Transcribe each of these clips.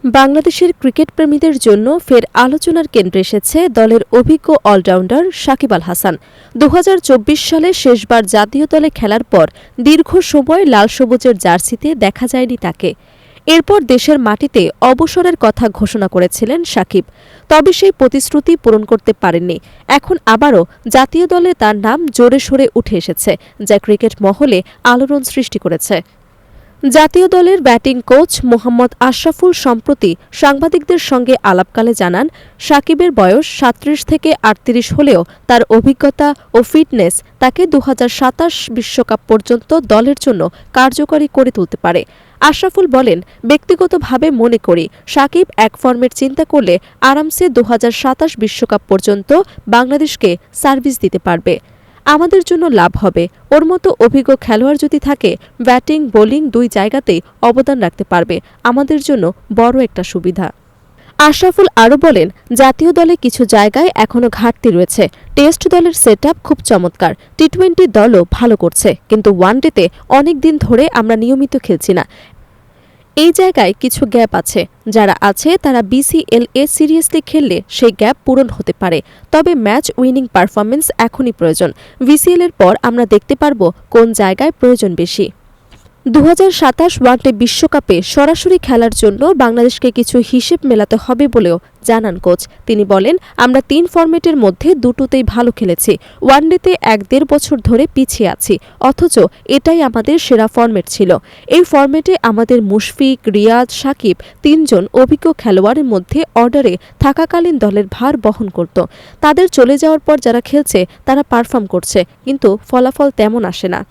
বাংলাদেশের ক্রিকেট প্রেমীদের জন্য ফের আলোচনার কেন্দ্রে এসেছে দলের অভিজ্ঞ অলরাউন্ডার সাকিব আল হাসান। ২০২৪ সালে শেষবার জাতীয় দলে খেলার পর দীর্ঘ সময় লাল সবুজের জার্সিতে দেখা যায়নি তাকে। এরপর দেশের মাটিতে অবসরের কথা ঘোষণা করেছিলেন সাকিব, তবে সেই প্রতিশ্রুতি পূরণ করতে পারেননি। এখন আবারও জাতীয় দলে তার নাম জোরে সোরে উঠে এসেছে, যা ক্রিকেট মহলে আলোড়ন সৃষ্টি করেছে। জাতীয় দলের ব্যাটিং কোচ মোহাম্মদ আশরাফুল সম্প্রতি সাংবাদিকদের সঙ্গে আলাপকালে জানান, সাকিবের বয়স ৩৭ থেকে ৩৮ হলেও তার অভিজ্ঞতা ও ফিটনেস তাকে ২০২৭ বিশ্বকাপ পর্যন্ত দলের জন্য কার্যকরী করে তুলতে পারে। আশরাফুল বলেন, ব্যক্তিগতভাবে মনে করি সাকিব এক ফর্মেট চিন্তা করলে আরামসে ২০২৭ বিশ্বকাপ পর্যন্ত বাংলাদেশকে সার্ভিস দিতে পারবে। আমাদের জন্য লাভ হবে। ওর মতো অভিজ্ঞ খেলোয়াড় যদি থাকে, ব্যাটিং বোলিং দুই জায়গাতেই অবদান রাখতে পারবে, আমাদের জন্য বড় একটা সুবিধা। আশরাফুল আরও বলেন, জাতীয় দলে কিছু জায়গায় এখনও ঘাটতি রয়েছে। টেস্ট দলের সেটআপ খুব চমৎকার, টি-20 দলও ভালো করছে, কিন্তু ওয়ানডেতে অনেক দিন ধরে আমরা নিয়মিত খেলছি না। এই জায়গায় কিছু গ্যাপ আছে। যারা আছে তারা বিসিএল-এ সিরিয়াসলি খেললে সেই গ্যাপ পূরণ হতে পারে, তবে ম্যাচ উইনিং পারফরম্যান্স এখনই প্রয়োজন। ভিসিএল-এর পর আমরা দেখতে পারব কোন জায়গায় প্রয়োজন বেশি। ২০২৭ ওয়ানডে বিশ্বকাপে সরাসরি খেলার জন্য বাংলাদেশকে কিছু হিসেব মেলাতে হবে বলেও জানান কোচ। তিনি বলেন, আমরা ৩ ফরম্যাটের মধ্যে দুটোতেই ভালো খেলেছি। ওয়ানডেতে ১-১.৫ বছর ধরে পিছিয়ে আছি, অথচ এটাই আমাদের সেরা ফরম্যাট ছিল। এই ফরম্যাটে আমাদের মুশফিক, রিয়াদ, সাকিব ৩ জন অভিজ্ঞ খেলোয়াড়ের মধ্যে অর্ডারে থাকাকালীন দলের ভার বহন করত। তাদের চলে যাওয়ার পর যারা খেলছে তারা পারফর্ম করছে, কিন্তু ফলাফল তেমন আসে না।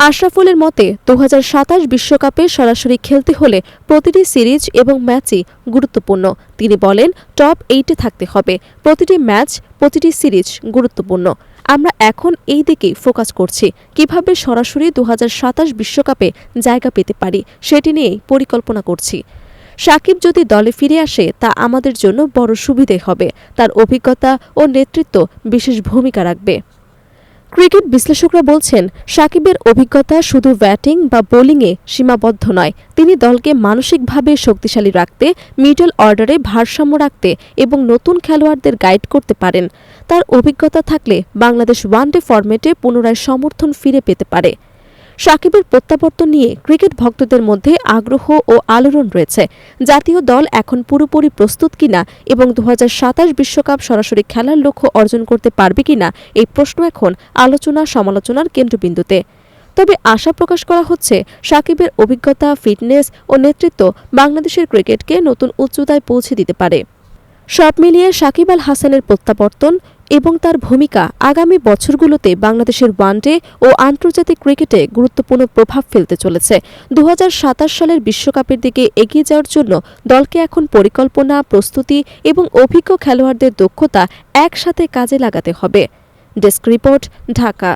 আশরাফুলের মতে ২০২৭ বিশ্বকাপে সরাসরি খেলতে হলে প্রতিটি সিরিজ এবং ম্যাচই গুরুত্বপূর্ণ। তিনি বলেন, টপ 8-এ থাকতে হবে। প্রতিটি ম্যাচ, প্রতিটি সিরিজ গুরুত্বপূর্ণ। আমরা এখন এই দিকেই ফোকাস করছি, কিভাবে সরাসরি ২০২৭ বিশ্বকাপে জায়গা পেতে পারি সেটি নিয়েই পরিকল্পনা করছি। সাকিব যদি দলে ফিরে আসে তা আমাদের জন্য বড় সুবিধে হবে। তার অভিজ্ঞতা ও নেতৃত্ব বিশেষ ভূমিকা রাখবে। ক্রিকেট বিশ্লেষকরা বলছেন, সাকিবের অভিজ্ঞতা শুধু ব্যাটিং বা বোলিংয়ে সীমাবদ্ধ নয়। তিনি দলকে মানসিকভাবে শক্তিশালী রাখতে, মিডল অর্ডারে ভারসাম্য রাখতে এবং নতুন খেলোয়াড়দের গাইড করতে পারেন। তার অভিজ্ঞতা থাকলে বাংলাদেশ ওয়ানডে ফরম্যাটে পুনরায় সমর্থন ফিরে পেতে পারে। সাকিবের প্রত্যাবর্তন নিয়ে ক্রিকেট ভক্তদের মধ্যে আগ্রহ ও আলোড়ন রয়েছে। জাতীয় দল এখন পুরোপুরি প্রস্তুত কিনা এবং ২০২৭ বিশ্বকাপ সরাসরি খেলার লক্ষ্য অর্জন করতে পারবে কিনা, এই প্রশ্ন এখন আলোচনা সমালোচনার কেন্দ্রবিন্দুতে। তবে আশা প্রকাশ করা হচ্ছে, সাকিবের অভিজ্ঞতা, ফিটনেস ও নেতৃত্ব বাংলাদেশের ক্রিকেটকে নতুন উচ্চতায় পৌঁছে দিতে পারে। সব মিলিয়ে সাকিব আল হাসানের প্রত্যাবর্তন এবং তার ভূমিকা আগামী বছরগুলোতে বাংলাদেশের ওয়ানডে ও আন্তর্জাতিক ক্রিকেটে গুরুত্বপূর্ণ প্রভাব ফেলতে চলেছে। ২০২৭ সালের বিশ্বকাপের দিকে এগিয়ে যাওয়ার জন্য দলকে এখন পরিকল্পনা, প্রস্তুতি এবং অভিজ্ঞ খেলোয়াড়দের দক্ষতা একসাথে কাজে লাগাতে হবে। Desk report, Dhaka.